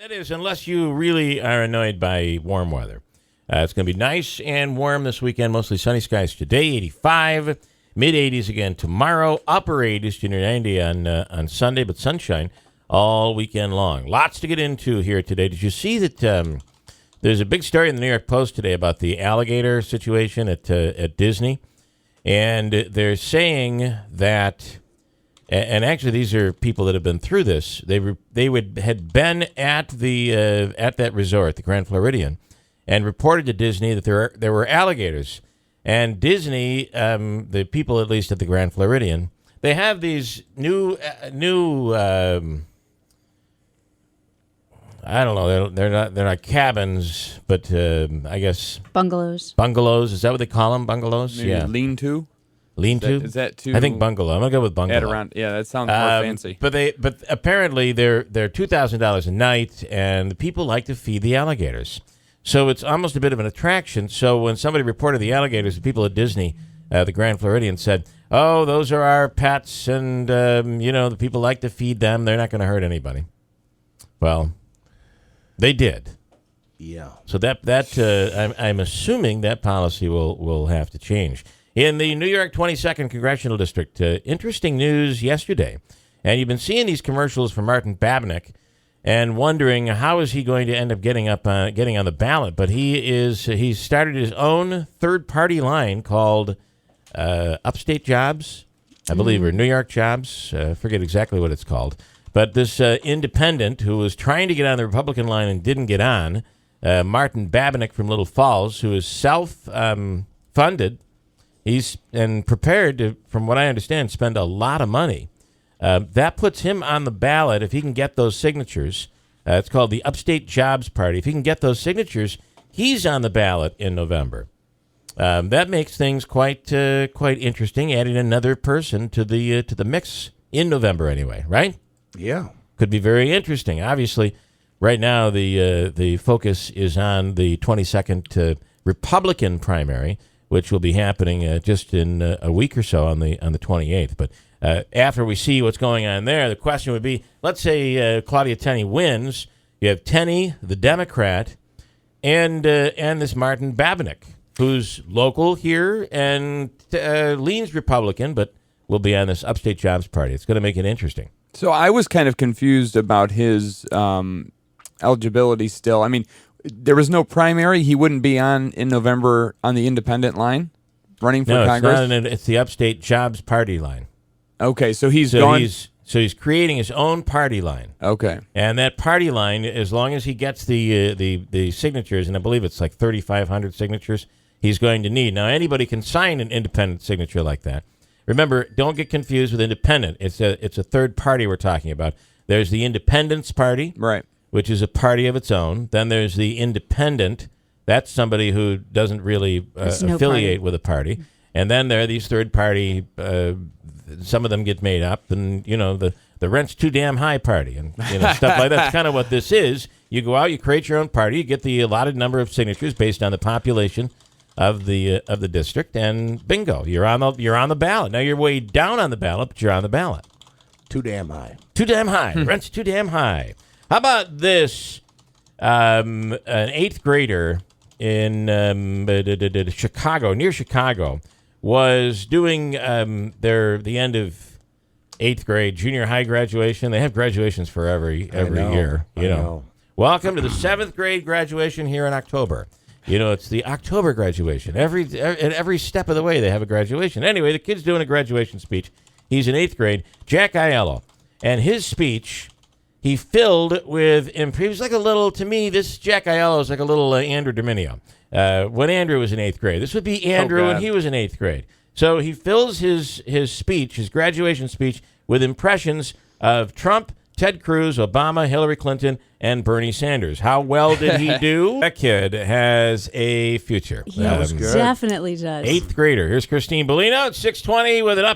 That is, unless you really are annoyed by warm weather. It's going to be nice and warm this weekend, mostly sunny skies today, 85, mid-80s again tomorrow, upper 80s to near 90 on Sunday, but sunshine all weekend long. Lots to get into here today. Did you see that there's a big story in the New York Post today about the alligator situation at Disney? And they're saying that... And actually, these are people that have been through this. They had been at that resort, the Grand Floridian, and reported to Disney that there were alligators. And Disney, the people at least at the Grand Floridian, they have these new I don't know, they're not cabins, but I guess bungalows. Bungalows, is that what they call them? Bungalows? Maybe yeah. Lean-to? Lean-to? Is that too? I think bungalow. I'm gonna go with bungalow. Yeah, that sounds more fancy. But apparently they're $2,000 a night, and the people like to feed the alligators. So it's almost a bit of an attraction. So when somebody reported the alligators, the people at Disney, the Grand Floridian, said, "Oh, those are our pets, and the people like to feed them. They're not going to hurt anybody." Well, they did. Yeah. So I'm assuming that policy will have to change. In the New York 22nd Congressional District, interesting news yesterday. And you've been seeing these commercials from Martin Babinick and wondering how is he going to end up getting on the ballot. But he's started his own third-party line called Upstate Jobs, I believe, or New York Jobs. I forget exactly what it's called. But this independent who was trying to get on the Republican line and didn't get on, Martin Babinick from Little Falls, who is self-funded, he's prepared to, from what I understand, spend a lot of money. That puts him on the ballot if he can get those signatures. It's called the Upstate Jobs Party. If he can get those signatures, he's on the ballot in November. That makes things quite interesting, adding another person to the mix in November anyway, right? Yeah. Could be very interesting. Obviously, right now the focus is on the 22nd Republican primary, which will be happening just in a week or so on the 28th. But after we see what's going on there, the question would be, let's say Claudia Tenney wins. You have Tenney, the Democrat, and this Martin Babinick, who's local here and leans Republican, but will be on this Upstate Jobs Party. It's going to make it interesting. So I was kind of confused about his eligibility still. I mean, there was no primary. He wouldn't be on in November on the independent line running for Congress? No, it's the Upstate Jobs Party line. Okay, so he's creating his own party line. Okay. And that party line, as long as he gets the signatures, and I believe it's like 3,500 signatures he's going to need. Now, anybody can sign an independent signature like that. Remember, don't get confused with independent. It's a third party we're talking about. There's the Independence Party. Right. Which is a party of its own. Then there's the independent. That's somebody who doesn't really affiliate with a party. And then there are these third party, some of them get made up, and, the rent's too damn high party and stuff like that. That's kind of what this is. You go out, you create your own party, you get the allotted number of signatures based on the population of the district, and bingo, you're on the ballot. Now you're way down on the ballot, but you're on the ballot. Too damn high. Too damn high. Rent's too damn high. How about this? An eighth grader in Chicago, near Chicago, was doing the end of eighth grade, junior high graduation. They have graduations for every year. I know. Welcome to the seventh grade graduation here in October. It's the October graduation. At every step of the way, they have a graduation. Anyway, the kid's doing a graduation speech. He's in eighth grade. Jack Aiello, and his speech, he filled with, he was like a little, to me, this Jack Aiello is like a little Andrew Dominio. When Andrew was in eighth grade. This would be Andrew when he was in eighth grade. So he fills his speech, his graduation speech, with impressions of Trump, Ted Cruz, Obama, Hillary Clinton, and Bernie Sanders. How well did he do? That kid has a future. He definitely does. Eighth grader. Here's Christine Bellino at 6:20 with an